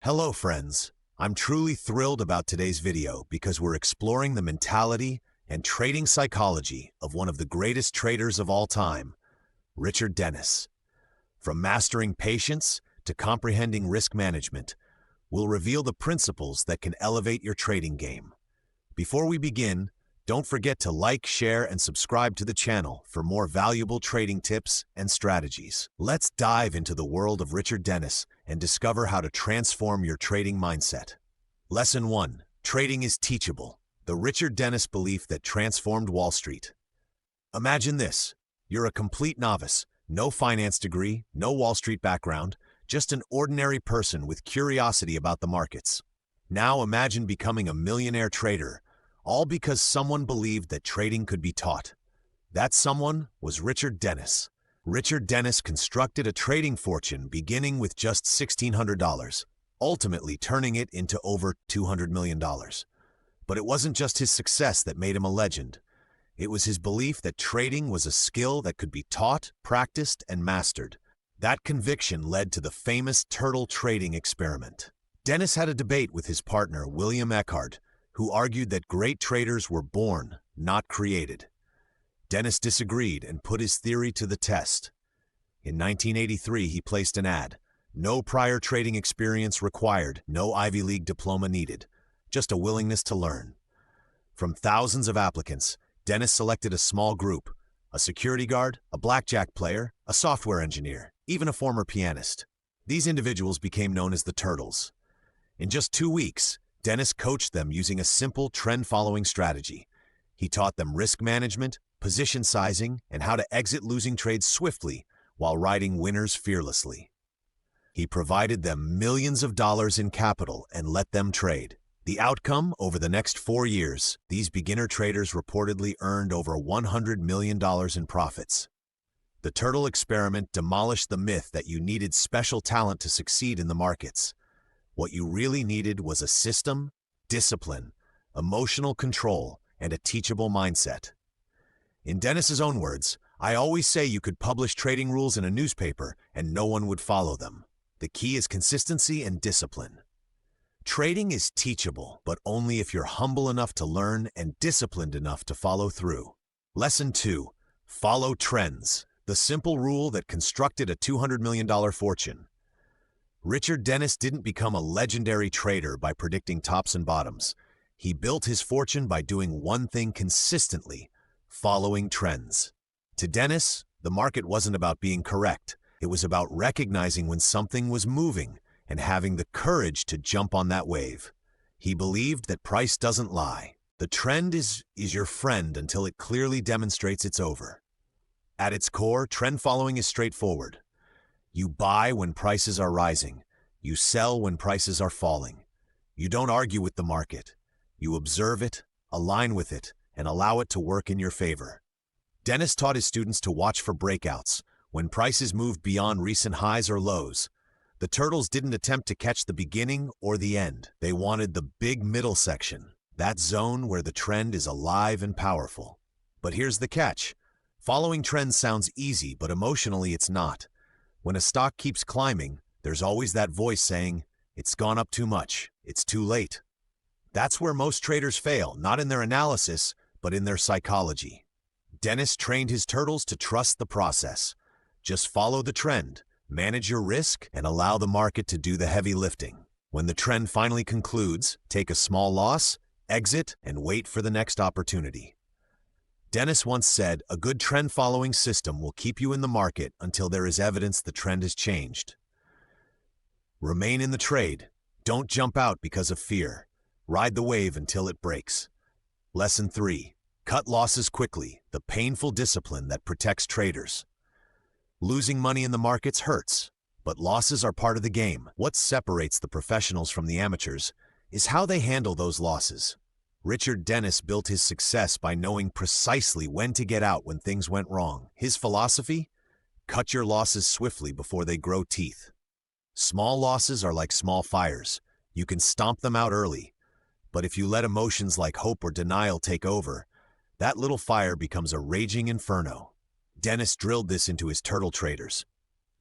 Hello friends, I'm truly thrilled about today's video because we're exploring the mentality and trading psychology of one of the greatest traders of all time, Richard Dennis. From mastering patience to comprehending risk management, we'll reveal the principles that can elevate your trading game. Before we begin, don't forget to like, share, and subscribe to the channel for more valuable trading tips and strategies. Let's dive into the world of Richard Dennis and discover how to transform your trading mindset. Lesson 1. Trading is teachable. The Richard Dennis belief that transformed Wall Street. Imagine this. You're a complete novice, no finance degree, no Wall Street background, just an ordinary person with curiosity about the markets. Now imagine becoming a millionaire trader, all because someone believed that trading could be taught. That someone was Richard Dennis. Richard Dennis constructed a trading fortune beginning with just $1,600, ultimately turning it into over $200 million. But it wasn't just his success that made him a legend. It was his belief that trading was a skill that could be taught, practiced, and mastered. That conviction led to the famous turtle trading experiment. Dennis had a debate with his partner, William Eckhart, who argued that great traders were born, not created. Dennis disagreed and put his theory to the test. In 1983, he placed an ad. No prior trading experience required, no Ivy League diploma needed, just a willingness to learn. From thousands of applicants, Dennis selected a small group: a security guard, a blackjack player, a software engineer, even a former pianist. These individuals became known as the Turtles. In just 2 weeks, Dennis coached them using a simple trend-following strategy. He taught them risk management, position sizing, and how to exit losing trades swiftly while riding winners fearlessly. He provided them millions of dollars in capital and let them trade. The outcome, over the next 4 years, these beginner traders reportedly earned over $100 million in profits. The turtle experiment demolished the myth that you needed special talent to succeed in the markets. What you really needed was a system, discipline, emotional control, and a teachable mindset. In Dennis's own words, "I always say you could publish trading rules in a newspaper and no one would follow them. The key is consistency and discipline." Trading is teachable, but only if you're humble enough to learn and disciplined enough to follow through. Lesson 2. Follow trends. The simple rule that constructed a $200 million fortune. Richard Dennis didn't become a legendary trader by predicting tops and bottoms. He built his fortune by doing one thing consistently: following trends. To Dennis, the market wasn't about being correct. It was about recognizing when something was moving and having the courage to jump on that wave. He believed that price doesn't lie. The trend is your friend until it clearly demonstrates it's over. At its core, trend following is straightforward. You buy when prices are rising. You sell when prices are falling. You don't argue with the market. You observe it, align with it, and allow it to work in your favor. Dennis taught his students to watch for breakouts, when prices moved beyond recent highs or lows. The Turtles didn't attempt to catch the beginning or the end. They wanted the big middle section, that zone where the trend is alive and powerful. But here's the catch. Following trends sounds easy, but emotionally it's not. When a stock keeps climbing, there's always that voice saying, "It's gone up too much, it's too late." That's where most traders fail, not in their analysis, but in their psychology. Dennis trained his turtles to trust the process. Just follow the trend, manage your risk, and allow the market to do the heavy lifting. When the trend finally concludes, take a small loss, exit, and wait for the next opportunity. Dennis once said, "A good trend-following system will keep you in the market until there is evidence the trend has changed." Remain in the trade. Don't jump out because of fear. Ride the wave until it breaks. Lesson 3. Cut losses quickly, the painful discipline that protects traders. Losing money in the markets hurts, but losses are part of the game. What separates the professionals from the amateurs is how they handle those losses. Richard Dennis built his success by knowing precisely when to get out when things went wrong. His philosophy? Cut your losses swiftly before they grow teeth. Small losses are like small fires. You can stomp them out early. But if you let emotions like hope or denial take over, that little fire becomes a raging inferno. Dennis drilled this into his turtle traders.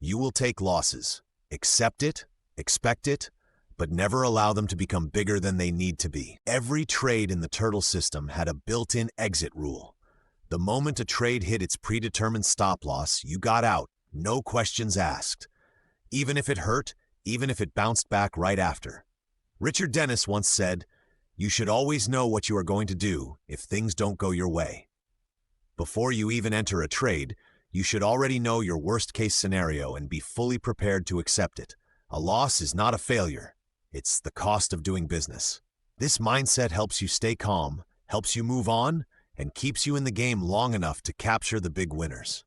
You will take losses. Accept it, expect it, but never allow them to become bigger than they need to be. Every trade in the turtle system had a built-in exit rule. The moment a trade hit its predetermined stop loss, you got out, no questions asked. Even if it hurt, even if it bounced back right after. Richard Dennis once said, "You should always know what you are going to do if things don't go your way." Before you even enter a trade, you should already know your worst-case scenario and be fully prepared to accept it. A loss is not a failure. It's the cost of doing business. This mindset helps you stay calm, helps you move on, and keeps you in the game long enough to capture the big winners.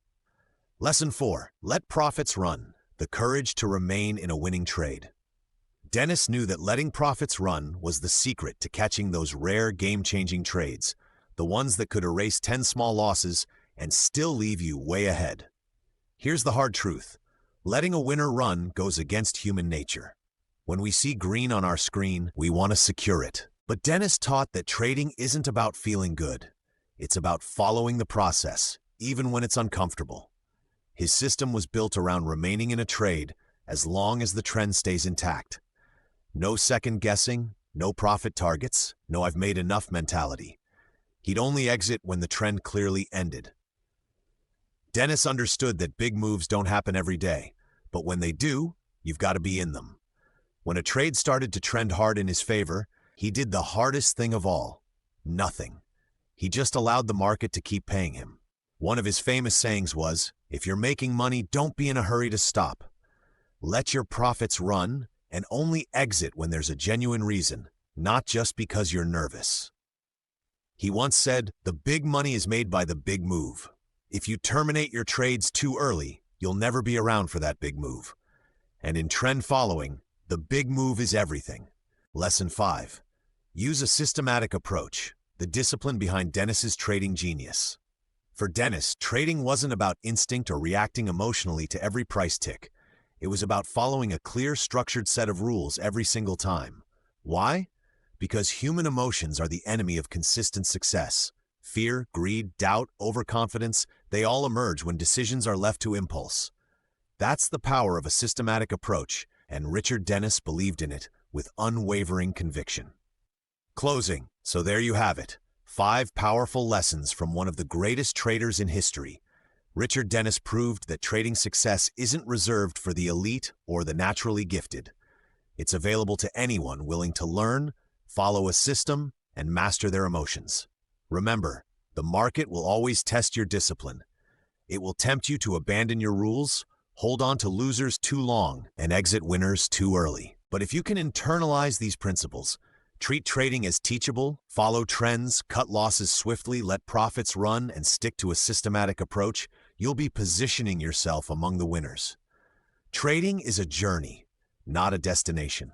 Lesson 4. Let profits run. The courage to remain in a winning trade. Dennis knew that letting profits run was the secret to catching those rare game-changing trades, the ones that could erase 10 small losses and still leave you way ahead. Here's the hard truth. Letting a winner run goes against human nature. When we see green on our screen, we want to secure it. But Dennis taught that trading isn't about feeling good. It's about following the process, even when it's uncomfortable. His system was built around remaining in a trade as long as the trend stays intact. No second guessing, no profit targets, no "I've made enough" mentality. He'd only exit when the trend clearly ended. Dennis understood that big moves don't happen every day, but when they do, you've got to be in them. When a trade started to trend hard in his favor, he did the hardest thing of all: nothing. He just allowed the market to keep paying him. One of his famous sayings was, "If you're making money, don't be in a hurry to stop. Let your profits run and only exit when there's a genuine reason, not just because you're nervous." He once said, "The big money is made by the big move." If you terminate your trades too early, you'll never be around for that big move. And in trend following, the big move is everything. Lesson 5. Use a systematic approach, the discipline behind Dennis's trading genius. For Dennis, trading wasn't about instinct or reacting emotionally to every price tick. It was about following a clear, structured set of rules every single time. Why? Because human emotions are the enemy of consistent success. Fear, greed, doubt, overconfidence, they all emerge when decisions are left to impulse. That's the power of a systematic approach, and Richard Dennis believed in it with unwavering conviction. Closing. So there you have it. 5 powerful lessons from one of the greatest traders in history. Richard Dennis proved that trading success isn't reserved for the elite or the naturally gifted. It's available to anyone willing to learn, follow a system, and master their emotions. Remember, the market will always test your discipline. It will tempt you to abandon your rules, hold on to losers too long, and exit winners too early. But if you can internalize these principles, treat trading as teachable, follow trends, cut losses swiftly, let profits run, and stick to a systematic approach, you'll be positioning yourself among the winners. Trading is a journey, not a destination.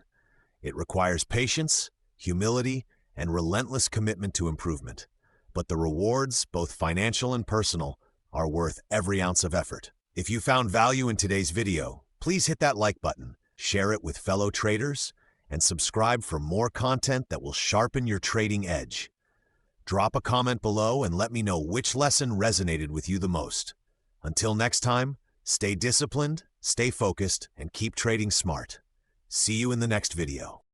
It requires patience, humility, and relentless commitment to improvement. But the rewards, both financial and personal, are worth every ounce of effort. If you found value in today's video, please hit that like button, share it with fellow traders, and subscribe for more content that will sharpen your trading edge. Drop a comment below and let me know which lesson resonated with you the most. Until next time, stay disciplined, stay focused, and keep trading smart. See you in the next video.